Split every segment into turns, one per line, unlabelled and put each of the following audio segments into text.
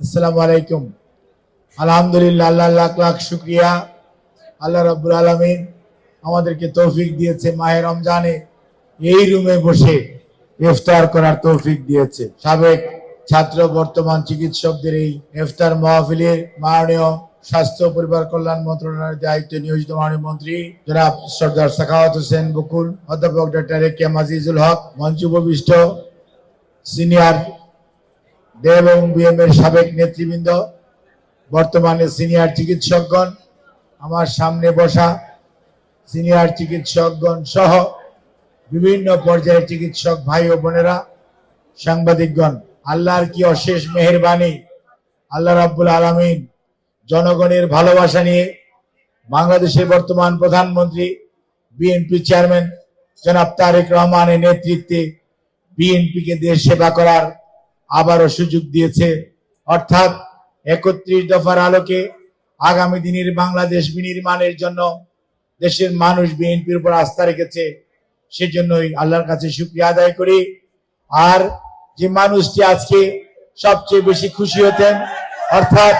আসসালামু আলাইকুম। আলহামদুলিল্লাহ, আল্লাহ লাখ লাখ শুকরিয়া। আল্লাহ রাব্বুল আলামিন আমাদেরকে তৌফিক দিয়েছে মাহে রমজানে এই রুমে বসে ইফতার করার তৌফিক দিয়েছে। সাবেক ছাত্র বর্তমান চিকিৎসকদের এই ইফতার মাহফিলের মাননীয় স্বাস্থ্য পরিবার কল্যাণ মন্ত্রণালয়ের দায়িত্বে নিয়োজিত মাননীয় মন্ত্রী জনাব সরদার সাখাওয়াত হোসেন বকুল, অধ্যাপক ডক্টর এ.কে.এম আজিজুল হক, মঞ্চে উপবিষ্ট সিনিয়র দেব এবং বিএম এর সাবেক নেতৃবৃন্দ, বর্তমানে সিনিয়র চিকিৎসকগণ, আমার সামনে বসা সিনিয়র চিকিৎসকগণ সহ বিভিন্ন পর্যায়ের চিকিৎসক ভাই ও বোনেরা, সাংবাদিকগণ, আল্লাহর কি অশেষ মেহেরবানি। আল্লাহ রাব্বুল আলামিন জনগণের ভালোবাসা নিয়ে বাংলাদেশের বর্তমান প্রধানমন্ত্রী বিএনপি চেয়ারম্যান জনাব তারেক রহমানের নেতৃত্বে বিএনপিকে দেশ সেবা করার আবারও সুযোগ দিয়েছে। অর্থাৎ ৩১ দফার আলোকে আগামী দিনের বাংলাদেশ বিনির্মাণের জন্য দেশের মানুষ বিএনপির উপর আস্থা রেখেছে। সেজন্যই আল্লাহর কাছে শুকরিয়া আদায় করি। আর যে মানুষটি আজকে সবচেয়ে বেশি খুশি হতেন, অর্থাৎ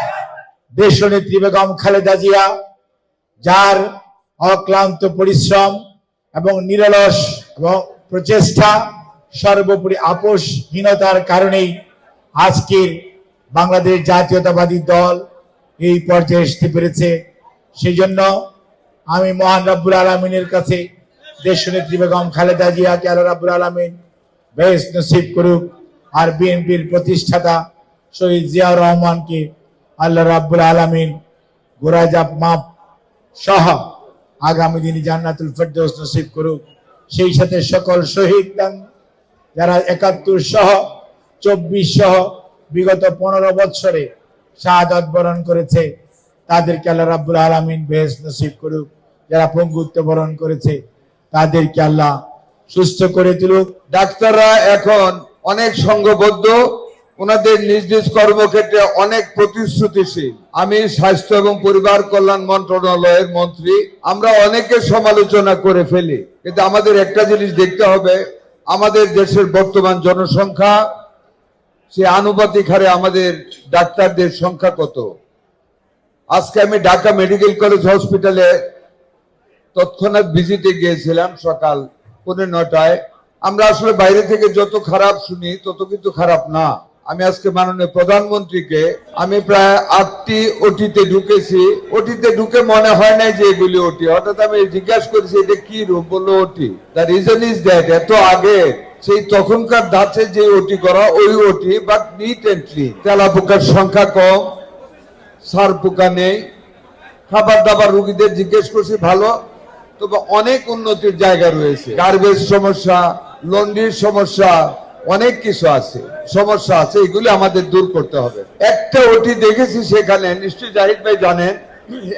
দেশনেত্রী বেগম খালেদা জিয়া, যার অক্লান্ত পরিশ্রম এবং নিরলস এবং প্রচেষ্টা, সর্বোপরি আপোষহীনতার কারণেই আজকের বাংলাদেশ জাতীয়তাবাদী দল এই পর্যায়ে আসতে পেরেছে। সেই জন্য আমি মহান রাব্বুল আলামিনের কাছে দেশনেত্রী বেগম খালেদা জিয়াকে আল্লাহ রাব্বুল আলামিন বেহেশত নসিব করুক, আর বিএনপির প্রতিষ্ঠাতা শহীদ জিয়াউর রহমানকে আল্লাহ রাব্বুল আলামিন গোরাজাব মাপ সহ আগামী দিনে জান্নাতুল ফেরদৌস নসিব করুক। সেই সাথে সকল শহীদ যারা ৭১ সহ ২৪ সহ বিগত ১৫ বছরে শাহাদাত বরণ করেছে, তাদেরকে আল্লাহ রাব্বুল আলামিন বেহেশত নসিব করুক। যারা পঙ্গুত্ব বরণ করেছে তাদেরকে আল্লাহ সুস্থ করে তুলুক।
ডাক্তাররা এখন অনেক সংঘবদ্ধ, ওনাদের নিজ নিজ কর্মক্ষেত্রে অনেক প্রতিশ্রুতিশীল। আমি স্বাস্থ্য এবং পরিবার কল্যাণ মন্ত্রণালয়ের মন্ত্রী, আমরা অনেকে সমালোচনা করে ফেলি, কিন্তু আমাদের একটা জিনিস দেখতে হবে, আমাদের দেশের বর্তমান জনসংখ্যা, সে আনুপাতিক হারে আমাদের ডাক্তারদের সংখ্যা কত। আজকে আমি ঢাকা মেডিকেল কলেজ হসপিটালে তৎক্ষণাৎ ভিজিটে গিয়েছিলাম সকাল ৯:৩০। আমরা আসলে বাইরে থেকে যত খারাপ শুনি তত কিন্তু খারাপ না। আমি আজকে মাননীয় প্রধানমন্ত্রীকে, আমি প্রায় ৮টি ওটিতে ঢুকেছি, ওটিতে ঢুকে মনে হয় নাই যে এগুলি ওটি। হঠাৎ আমি জিজ্ঞাসা করেছি এটা কি রূপ, বললো ওটি। দ্য রিজন ইজ দ্যাট এত আগে সেই তখনকার ধাঁচে যে ওটি করা ওই ওটি, বাট নিট এন্ড ক্লিন। তেলা পোকার সংখ্যা কম, সার পোকা নেই, খাবার দাবার রুগীদের জিজ্ঞেস করছি ভালো, তবে অনেক উন্নতির জায়গা রয়েছে। গার্বেজ সমস্যা, লন্ড্রির সমস্যা, অনেক কিছু আছে, সমস্যা আছে, এগুলি আমাদের দূর করতে হবে। একটা ওটি দেখেছি সেখানে, নিশ্চয়ই জাহিদ ভাই জানেন,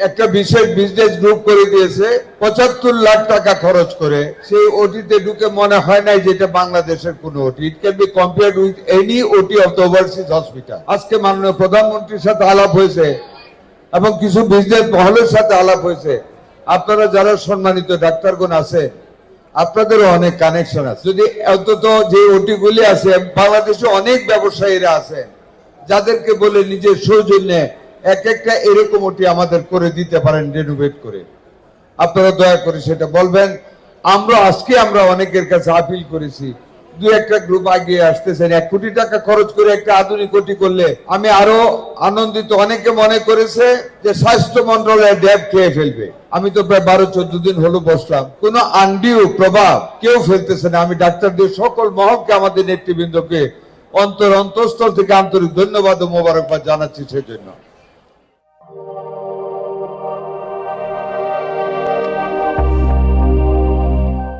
একটা বিশেষ বিজনেস গ্রুপ করে দিয়েছে ৭৫ লাখ টাকা খরচ করে। সেই ওটিতে ঢুকে মনে হয় নাই যে এটা বাংলাদেশের কোন ওটি। It can be compared with any ওটি অফ দ্য ওভারসিজ হসপিটাল। আজকে মাননীয় প্রধানমন্ত্রীর সাথে আলাপ হয়েছে এবং কিছু বিজনেস মহলের সাথে আলাপ হয়েছে। আপনারা যারা সম্মানিত ডাক্তারগণ আছে, আপনাদেরও অনেক কানেকশন আছে। যদি অন্তত যে ওটি গুলি আছে, বাংলাদেশে অনেক ব্যবসায়ীরা আছেন যাদেরকে বলে নিজের সৌজন্যে একটা এরকম ওটি আমাদের করে দিতে পারেন রেনোভেট করে, আপনারা দয়া করে সেটা বলবেন। আমরা অনেকের কাছে আপিল করেছি, দু একটা গ্রুপ আগিয়ে আসতেছেন, ১ কোটি টাকা খরচ করে একটা আধুনিক ওটি করলে আমি আরো আনন্দিত। অনেকে মনে করেছে যে স্বাস্থ্য মন্ত্রণালয় ড্যাব খেয়ে ফেলবে। আমি তো প্রায় ১২-১৪ দিন হলো বসলাম, কোন আনডিউ প্রভাব কেউ ফেলতেছে না। আমি ডাক্তারদের সকল মহলকে, আমাদের নেতৃবৃন্দকে অন্তঃস্থল থেকে আন্তরিক ধন্যবাদ ও মোবারকবাদ জানাচ্ছি সেজন্য।